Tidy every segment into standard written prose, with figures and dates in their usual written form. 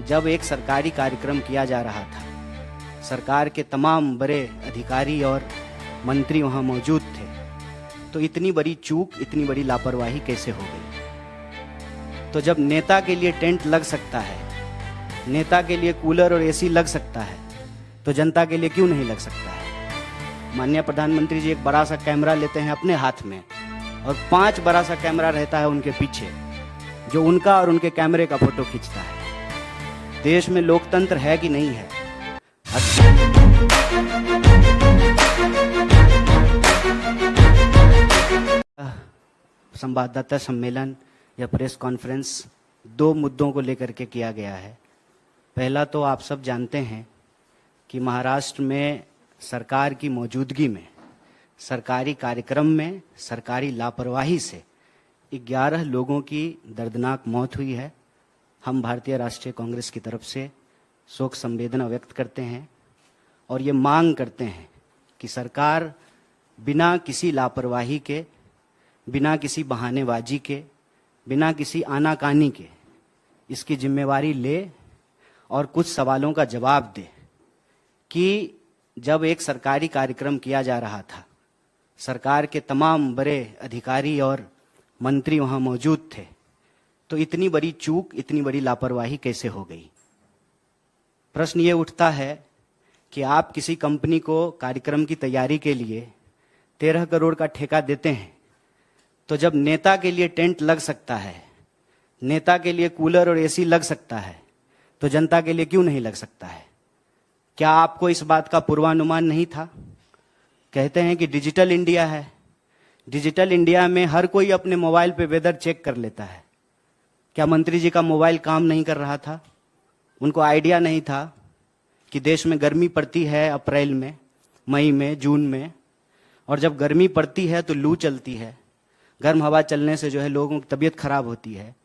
जब एक सरकारी कार्यक्रम किया जा रहा था, सरकार के तमाम बड़े अधिकारी और मंत्री वहां मौजूद थे, तो इतनी बड़ी चूक, इतनी बड़ी लापरवाही कैसे हो गई? तो जब नेता के लिए टेंट लग सकता है, नेता के लिए कूलर और एसी लग सकता है, तो जनता के लिए क्यों नहीं लग सकता है? माननीय प्रधानमंत्री जी एक बड़ा सा कैमरा लेते हैं अपने हाथ में और 5 बड़ा सा कैमरा रहता है उनके पीछे, जो उनका और उनके कैमरे का फोटो खींचता है। देश में लोकतंत्र है कि नहीं है? संवाददाता सम्मेलन या प्रेस कॉन्फ्रेंस 2 मुद्दों को लेकर के किया गया है। पहला तो आप सब जानते हैं कि महाराष्ट्र में सरकार की मौजूदगी में सरकारी कार्यक्रम में सरकारी लापरवाही से 11 लोगों की दर्दनाक मौत हुई है। हम भारतीय राष्ट्रीय कांग्रेस की तरफ से शोक संवेदना व्यक्त करते हैं और ये मांग करते हैं कि सरकार बिना किसी लापरवाही के, बिना किसी बहानेबाजी के, बिना किसी आनाकानी के इसकी जिम्मेवारी ले और कुछ सवालों का जवाब दे कि जब एक सरकारी कार्यक्रम किया जा रहा था, सरकार के तमाम बड़े अधिकारी और मंत्री वहां मौजूद थे, तो इतनी बड़ी चूक, इतनी बड़ी लापरवाही कैसे हो गई? प्रश्न ये उठता है कि आप किसी कंपनी को कार्यक्रम की तैयारी के लिए 13 करोड़ का ठेका देते हैं, तो जब नेता के लिए टेंट लग सकता है, नेता के लिए कूलर और एसी लग सकता है, तो जनता के लिए क्यों नहीं लग सकता है? क्या आपको इस बात का पूर्वानुमान नहीं था? कहते हैं कि डिजिटल इंडिया है, डिजिटल इंडिया में हर कोई अपने मोबाइल पे वेदर चेक कर लेता है। क्या मंत्री जी का मोबाइल काम नहीं कर रहा था? उनको आइडिया नहीं था कि देश में गर्मी पड़ती है अप्रैल में, मई में, जून में, और जब गर्मी पड़ती है तो लू चलती है, गर्म हवा चलने से जो है लोगों की तबीयत खराब होती है।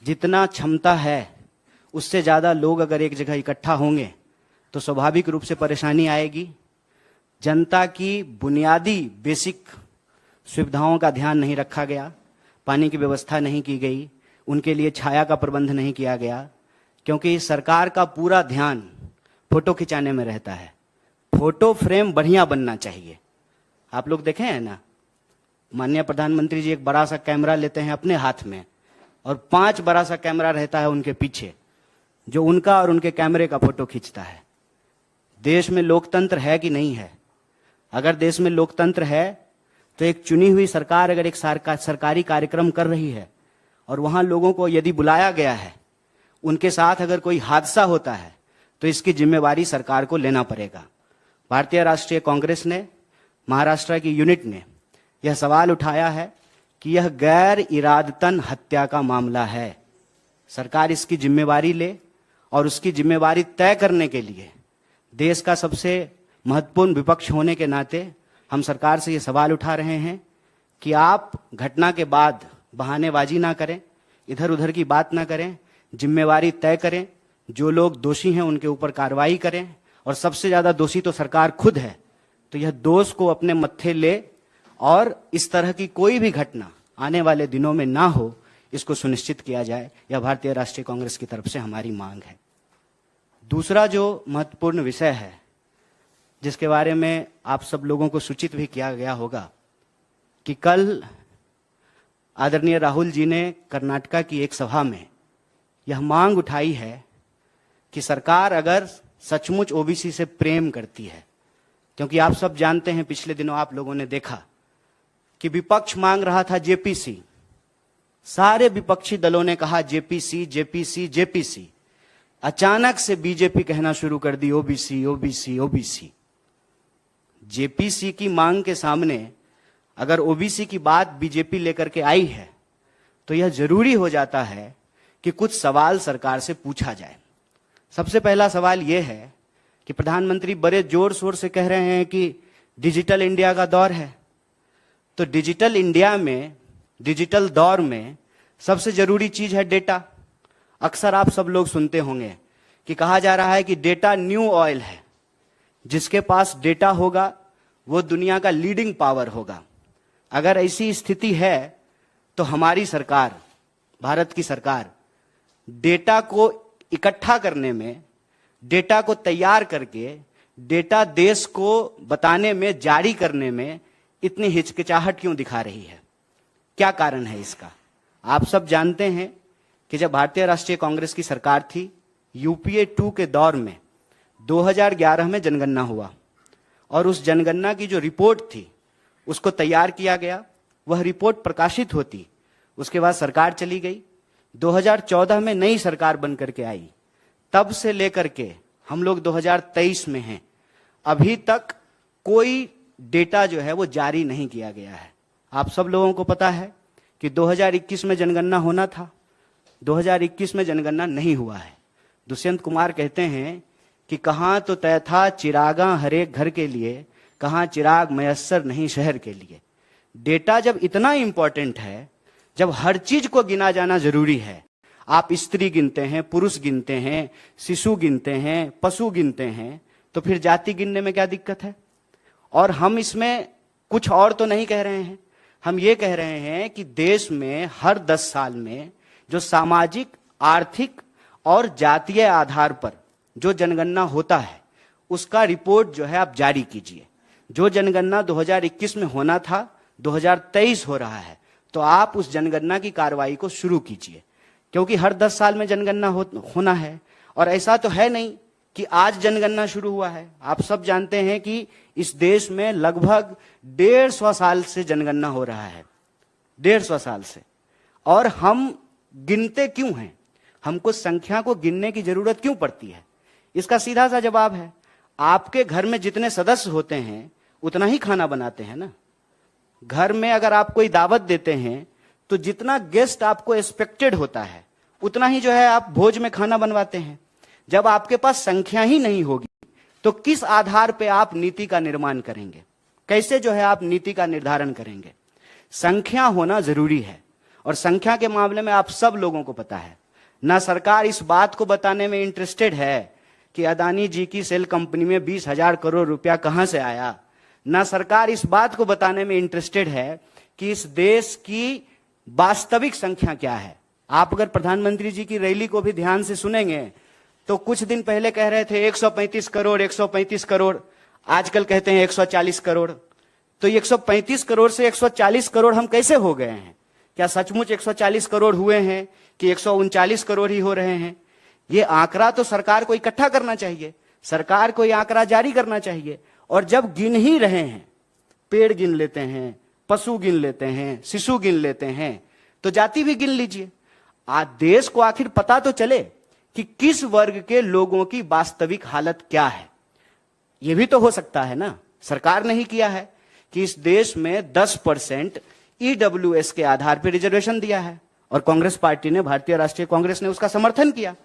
जितना क्षमता है उससे ज़्यादा लोग अगर एक जगह इकट्ठा होंगे तो स्वाभाविक रूप से परेशानी आएगी। जनता की बुनियादी बेसिक सुविधाओं का ध्यान नहीं रखा गया, पानी की व्यवस्था नहीं की गई, उनके लिए छाया का प्रबंध नहीं किया गया, क्योंकि सरकार का पूरा ध्यान फोटो खिंचाने में रहता है। फोटो फ्रेम बढ़िया बनना चाहिए। आप लोग देखे हैं ना, माननीय प्रधानमंत्री जी एक बड़ा सा कैमरा लेते हैं अपने हाथ में और 5 बड़ा सा कैमरा रहता है उनके पीछे, जो उनका और उनके कैमरे का फोटो खींचता है। देश में लोकतंत्र है कि नहीं है? अगर देश में लोकतंत्र है तो एक चुनी हुई सरकार अगर एक सरकारी कार्यक्रम कर रही है और वहां लोगों को यदि बुलाया गया है, उनके साथ अगर कोई हादसा होता है तो इसकी जिम्मेवारी सरकार को लेना पड़ेगा। भारतीय राष्ट्रीय कांग्रेस ने, महाराष्ट्र की यूनिट ने यह सवाल उठाया है कि यह गैर इरादतन हत्या का मामला है। सरकार इसकी जिम्मेवारी ले और उसकी जिम्मेवारी तय करने के लिए देश का सबसे महत्वपूर्ण विपक्ष होने के नाते हम सरकार से ये सवाल उठा रहे हैं कि आप घटना के बाद बहानेबाजी ना करें, इधर उधर की बात ना करें, जिम्मेवारी तय करें, जो लोग दोषी हैं उनके ऊपर कार्रवाई करें, और सबसे ज्यादा दोषी तो सरकार खुद है, तो यह दोष को अपने मत्थे ले और इस तरह की कोई भी घटना आने वाले दिनों में ना हो, इसको सुनिश्चित किया जाए। यह भारतीय राष्ट्रीय कांग्रेस की तरफ से हमारी मांग है। दूसरा जो महत्वपूर्ण विषय है, जिसके बारे में आप सब लोगों को सूचित भी किया गया होगा, कि कल आदरणीय राहुल जी ने कर्नाटका की एक सभा में यह मांग उठाई है कि सरकार अगर सचमुच ओबीसी से प्रेम करती है, क्योंकि आप सब जानते हैं, पिछले दिनों आप लोगों ने देखा कि विपक्ष मांग रहा था जेपीसी, सारे विपक्षी दलों ने कहा जेपीसी जेपीसी जेपीसी, अचानक से बीजेपी कहना शुरू कर दी ओबीसी ओबीसी ओबीसी। जेपीसी की मांग के सामने अगर ओबीसी की बात बीजेपी लेकर के आई है तो यह जरूरी हो जाता है कि कुछ सवाल सरकार से पूछा जाए। सबसे पहला सवाल यह है कि प्रधानमंत्री बड़े जोर शोर से कह रहे हैं कि डिजिटल इंडिया का दौर है, तो डिजिटल इंडिया में, डिजिटल दौर में सबसे जरूरी चीज है डेटा। अक्सर आप सब लोग सुनते होंगे कि कहा जा रहा है कि डेटा न्यू ऑयल है, जिसके पास डेटा होगा वो दुनिया का लीडिंग पावर होगा। अगर ऐसी स्थिति है तो हमारी सरकार, भारत की सरकार, डेटा को इकट्ठा करने में, डेटा को तैयार करके डेटा देश को बताने में, जारी करने में इतनी हिचकिचाहट क्यों दिखा रही है? क्या कारण है इसका? आप सब जानते हैं कि जब भारतीय राष्ट्रीय कांग्रेस की सरकार थी, यूपीए 2 के दौर में 2011 में जनगणना हुआ और उस जनगणना की जो रिपोर्ट थी उसको तैयार किया गया। वह रिपोर्ट प्रकाशित होती, उसके बाद सरकार चली गई। 2014 में नई सरकार बन करके आई। तब से लेकर के हम लोग 2023 में हैं, अभी तक कोई डेटा जो है वो जारी नहीं किया गया है। आप सब लोगों को पता है कि 2021 में जनगणना होना था, 2021 में जनगणना नहीं हुआ है। दुष्यंत कुमार कहते हैं कि कहाँ तो तय था चिरागा हरेक घर के लिए, कहाँ चिराग मयस्सर नहीं शहर के लिए। डेटा जब इतना इंपॉर्टेंट है, जब हर चीज को गिना जाना जरूरी है, आप स्त्री गिनते हैं, पुरुष गिनते हैं, शिशु गिनते हैं, पशु गिनते हैं, तो फिर जाति गिनने में क्या दिक्कत है? और हम इसमें कुछ और तो नहीं कह रहे हैं, हम ये कह रहे हैं कि देश में हर 10 साल में जो सामाजिक, आर्थिक और जातीय आधार पर जो जनगणना होता है उसका रिपोर्ट जो है आप जारी कीजिए। जो जनगणना 2021 में होना था 2023 हो रहा है, तो आप उस जनगणना की कार्रवाई को शुरू कीजिए, क्योंकि हर 10 साल में जनगणना होना है। और ऐसा तो है नहीं कि आज जनगणना शुरू हुआ है। आप सब जानते हैं कि इस देश में लगभग 150 साल से जनगणना हो रहा है, 150 साल से। और हम गिनते क्यों हैं? हमको संख्या को गिनने की जरूरत क्यों पड़ती है? इसका सीधा सा जवाब है, आपके घर में जितने सदस्य होते हैं उतना ही खाना बनाते हैं ना। घर में अगर आप कोई दावत देते हैं तो जितना गेस्ट आपको एक्सपेक्टेड होता है उतना ही जो है आप भोज में खाना बनवाते हैं। जब आपके पास संख्या ही नहीं होगी तो किस आधार पे आप नीति का निर्माण करेंगे? कैसे जो है आप नीति का निर्धारण करेंगे? संख्या होना जरूरी है। और संख्या के मामले में आप सब लोगों को पता है, ना सरकार इस बात को बताने में इंटरेस्टेड है कि अदानी जी की सेल कंपनी में 20,000 करोड़ रुपया कहां से आया, ना सरकार इस बात को बताने में इंटरेस्टेड है कि इस देश की वास्तविक संख्या क्या है। आप अगर प्रधानमंत्री जी की रैली को भी ध्यान से सुनेंगे तो कुछ दिन पहले कह रहे थे 135 करोड़, 135 करोड़, आजकल कहते हैं 140 करोड़। तो 135 करोड़ से 140 करोड़ हम कैसे हो गए हैं? क्या सचमुच 140 करोड़ हुए हैं कि 139 करोड़ ही हो रहे हैं? ये आंकड़ा तो सरकार को इकट्ठा करना चाहिए, सरकार को ये आंकड़ा जारी करना चाहिए। और जब गिन ही रहे हैं, पेड़ गिन लेते हैं, पशु गिन लेते हैं, शिशु गिन लेते हैं, तो जाति भी गिन लीजिए। आज देश को आखिर पता तो चले कि किस वर्ग के लोगों की वास्तविक हालत क्या है। यह भी तो हो सकता है ना। सरकार ने ही किया है कि इस देश में 10% ईडब्ल्यूएस के आधार पर रिजर्वेशन दिया है और कांग्रेस पार्टी ने, भारतीय राष्ट्रीय कांग्रेस ने उसका समर्थन किया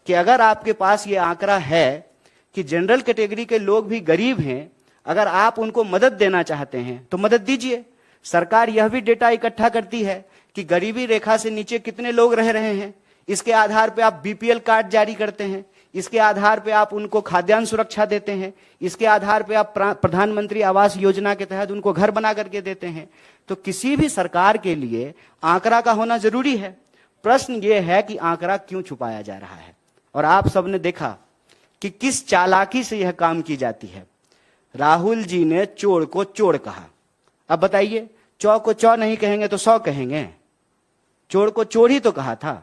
कि अगर आपके पास यह आंकड़ा है कि जनरल कैटेगरी के लोग भी गरीब हैं, अगर आप उनको मदद देना चाहते हैं तो मदद दीजिए। सरकार यह भी डेटा इकट्ठा करती है कि गरीबी रेखा से नीचे कितने लोग रह रहे हैं। इसके आधार पे आप बीपीएल कार्ड जारी करते हैं, इसके आधार पे आप उनको खाद्यान्न सुरक्षा देते हैं, इसके आधार पे आप प्रधानमंत्री आवास योजना के तहत उनको घर बना करके देते हैं। तो किसी भी सरकार के लिए आंकड़ा का होना जरूरी है। प्रश्न यह है कि आंकड़ा क्यों छुपाया जा रहा है? और आप सबने देखा कि किस चालाकी से यह काम की जाती है। राहुल जी ने चोर को चोर कहा। अब बताइए, चौ को चौ नहीं कहेंगे तो 100 कहेंगे? चोर को चोर ही तो कहा था।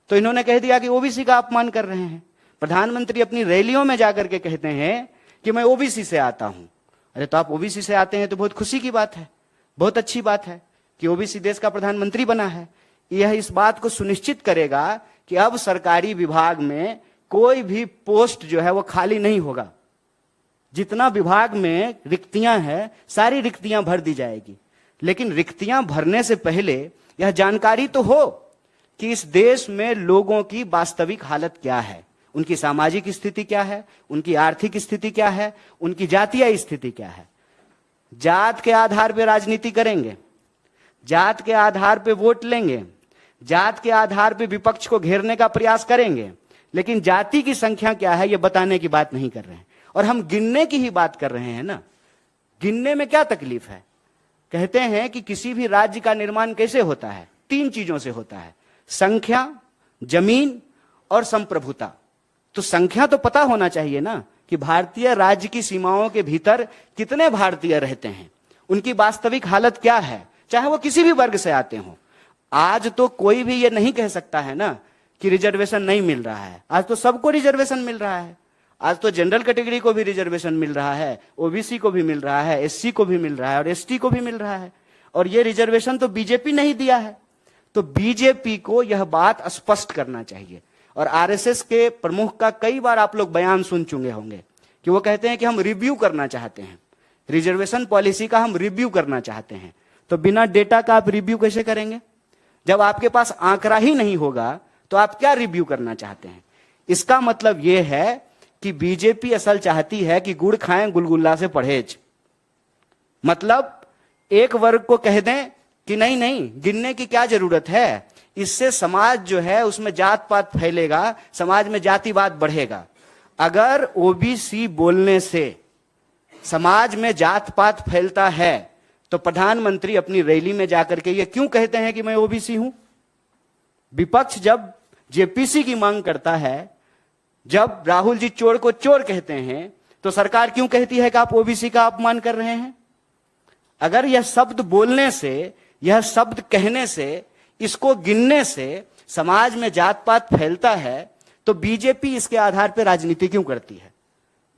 तो इन्होंने कह दिया कि ओबीसी का अपमान कर रहे हैं। प्रधानमंत्री अपनी रैलियों में जाकर के कहते हैं कि मैं ओबीसी से आता हूं। अरे तो आप ओबीसी से आते हैं तो बहुत खुशी की बात है, बहुत अच्छी बात है कि ओबीसी देश का प्रधानमंत्री बना है। यह इस बात को सुनिश्चित करेगा कि अब सरकारी विभाग में कोई भी पोस्ट जो है वो खाली नहीं होगा। जितना विभाग में रिक्तियां हैं, सारी रिक्तियां भर दी जाएगी। लेकिन रिक्तियां भरने से पहले यह जानकारी तो हो कि इस देश में लोगों की वास्तविक हालत क्या है, उनकी सामाजिक स्थिति क्या है, उनकी आर्थिक स्थिति क्या है, उनकी जातीय स्थिति क्या है। जात के आधार पर राजनीति करेंगे, जात के आधार पर वोट लेंगे, जात के आधार पर विपक्ष को घेरने का प्रयास करेंगे, लेकिन जाति की संख्या क्या है यह बताने की बात नहीं कर रहे हैं। और हम गिनने की ही बात कर रहे हैं ना। गिनने में क्या तकलीफ है? कहते हैं कि किसी भी राज्य का निर्माण कैसे होता है? 3 चीजों से होता है, संख्या, जमीन और संप्रभुता। तो संख्या तो पता होना चाहिए ना कि भारतीय राज्य की सीमाओं के भीतर कितने भारतीय रहते हैं, उनकी वास्तविक हालत क्या है, चाहे वो किसी भी वर्ग से आते हो। आज तो कोई भी ये नहीं कह सकता है ना कि रिजर्वेशन नहीं मिल रहा है। आज तो सबको रिजर्वेशन मिल रहा है। आज तो जनरल कैटेगरी को भी रिजर्वेशन मिल रहा है, ओबीसी को भी मिल रहा है, एससी को भी मिल रहा है और एसटी को भी मिल रहा है। और ये रिजर्वेशन तो बीजेपी नहीं दिया है। तो बीजेपी को यह बात स्पष्ट करना चाहिए। और आरएसएस के प्रमुख का कई बार आप लोग बयान सुन चुके होंगे कि वो कहते हैं कि हम रिव्यू करना चाहते हैं, रिजर्वेशन पॉलिसी का हम रिव्यू करना चाहते हैं। तो बिना डेटा का आप रिव्यू कैसे करेंगे? जब आपके पास आंकड़ा ही नहीं होगा तो आप क्या रिव्यू करना चाहते हैं? इसका मतलब यह है कि बीजेपी असल चाहती है कि गुड़ खाएं गुलगुल्ला से परहेज। मतलब एक वर्ग को कह दें कि नहीं नहीं, गिनने की क्या जरूरत है, इससे समाज जो है उसमें जात पात फैलेगा, समाज में जातिवाद बढ़ेगा। अगर ओबीसी बोलने से समाज में जात पात फैलता है तो प्रधानमंत्री अपनी रैली में जाकर के ये क्यों कहते हैं कि मैं ओबीसी हूं? विपक्ष जब जेपीसी की मांग करता है, जब राहुल जी चोर को चोर कहते हैं, तो सरकार क्यों कहती है कि आप ओबीसी का अपमान कर रहे हैं? अगर यह शब्द बोलने से, यह शब्द कहने से, इसको गिनने से समाज में जात पात फैलता है तो बीजेपी इसके आधार पर राजनीति क्यों करती है?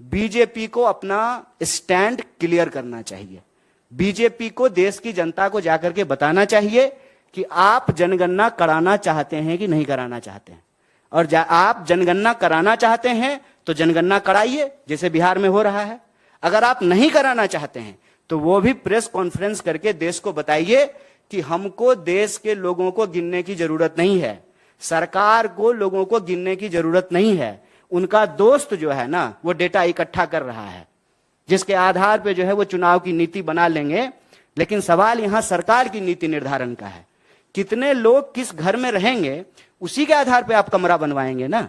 बीजेपी को अपना स्टैंड क्लियर करना चाहिए। बीजेपी को देश की जनता को जाकर के बताना चाहिए कि आप जनगणना कराना चाहते हैं कि नहीं कराना चाहते हैं। और आप जनगणना कराना चाहते हैं तो जनगणना कराइए, जैसे बिहार में हो रहा है। अगर आप नहीं कराना चाहते हैं तो वो भी प्रेस कॉन्फ्रेंस करके देश को बताइए कि हमको देश के लोगों को गिनने की जरूरत नहीं है, सरकार को लोगों को गिनने की जरूरत नहीं है। उनका दोस्त जो है ना वो डेटा इकट्ठा कर रहा है, जिसके आधार पे जो है वो चुनाव की नीति बना लेंगे। लेकिन सवाल यहां सरकार की नीति निर्धारण का है। कितने लोग किस घर में रहेंगे उसी के आधार पे आप कमरा बनवाएंगे ना।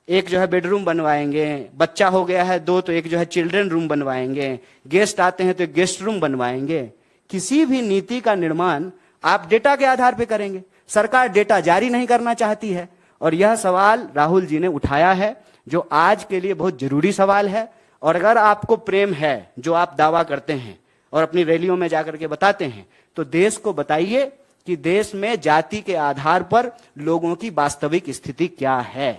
एक जो है बेडरूम बनवाएंगे, बच्चा हो गया है 2 तो एक जो है चिल्ड्रन रूम बनवाएंगे, गेस्ट आते हैं तो एक गेस्ट रूम बनवाएंगे। किसी भी नीति का निर्माण आप डेटा के आधार पे करेंगे। सरकार डेटा जारी नहीं करना चाहती है और यह सवाल राहुल जी ने उठाया है, जो आज के लिए बहुत जरूरी सवाल है। और अगर आपको प्रेम है, जो आप दावा करते हैं और अपनी रैलियों में जाकर के बताते हैं, तो देश को बताइए कि देश में जाति के आधार पर लोगों की वास्तविक स्थिति क्या है।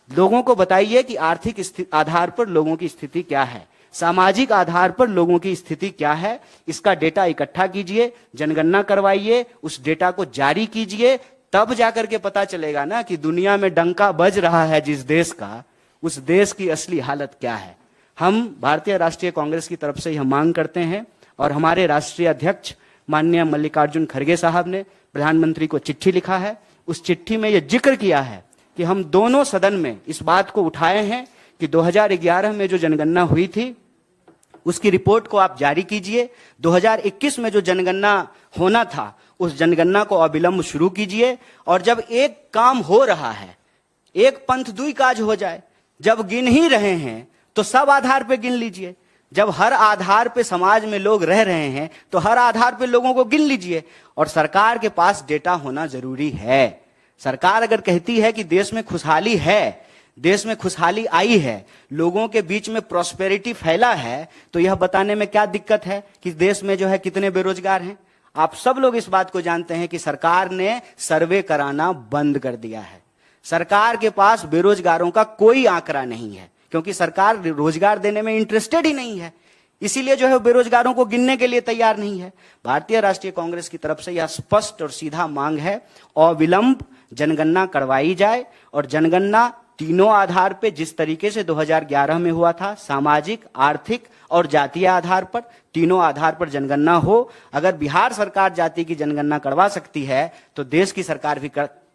लोगों को बताइए कि आर्थिक आधार पर लोगों की स्थिति क्या है, सामाजिक आधार पर लोगों की स्थिति क्या है। इसका डेटा इकट्ठा कीजिए, जनगणना करवाइए, उस डेटा को जारी कीजिए, तब जाकर के पता चलेगा ना कि दुनिया में डंका बज रहा है जिस देश का, उस देश की असली हालत क्या है। हम भारतीय राष्ट्रीय कांग्रेस की तरफ से यह मांग करते हैं और हमारे राष्ट्रीय अध्यक्ष माननीय मल्लिकार्जुन खड़गे साहब ने प्रधानमंत्री को चिट्ठी लिखा है। उस चिट्ठी में यह जिक्र किया है कि हम दोनों सदन में इस बात को उठाए हैं कि 2011 में जो जनगणना हुई थी उसकी रिपोर्ट को आप जारी कीजिए। 2021 में जो जनगणना होना था उस जनगणना को अविलंब शुरू कीजिए। और जब एक काम हो रहा है, एक पंथ दुई काज हो जाए, जब गिन ही रहे हैं तो सब आधार पे गिन लीजिए। जब हर आधार पे समाज में लोग रह रहे हैं तो हर आधार पे लोगों को गिन लीजिए। और सरकार के पास डेटा होना जरूरी है। सरकार अगर कहती है कि देश में खुशहाली है, देश में खुशहाली आई है, लोगों के बीच में प्रॉस्पेरिटी फैला है, तो यह बताने में क्या दिक्कत है कि देश में जो है कितने बेरोजगार हैं। आप सब लोग इस बात को जानते हैं कि सरकार ने सर्वे कराना बंद कर दिया है। सरकार के पास बेरोजगारों का कोई आंकड़ा नहीं है, क्योंकि सरकार रोजगार देने में इंटरेस्टेड ही नहीं है। इसीलिए जो है बेरोजगारों को गिनने के लिए तैयार नहीं है। भारतीय राष्ट्रीय कांग्रेस की तरफ से यह स्पष्ट और सीधा मांग है, अविलंब जनगणना करवाई जाए। और जनगणना तीनों आधार पे, जिस तरीके से 2011 में हुआ था, सामाजिक, आर्थिक और जातीय आधार पर, तीनों आधार पर जनगणना हो। अगर बिहार सरकार जाति की जनगणना करवा सकती है तो देश की सरकार भी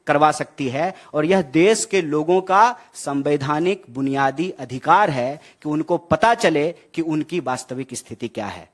करवा सकती है। और यह देश के लोगों का संवैधानिक बुनियादी अधिकार है कि उनको पता चले कि उनकी वास्तविक स्थिति क्या है।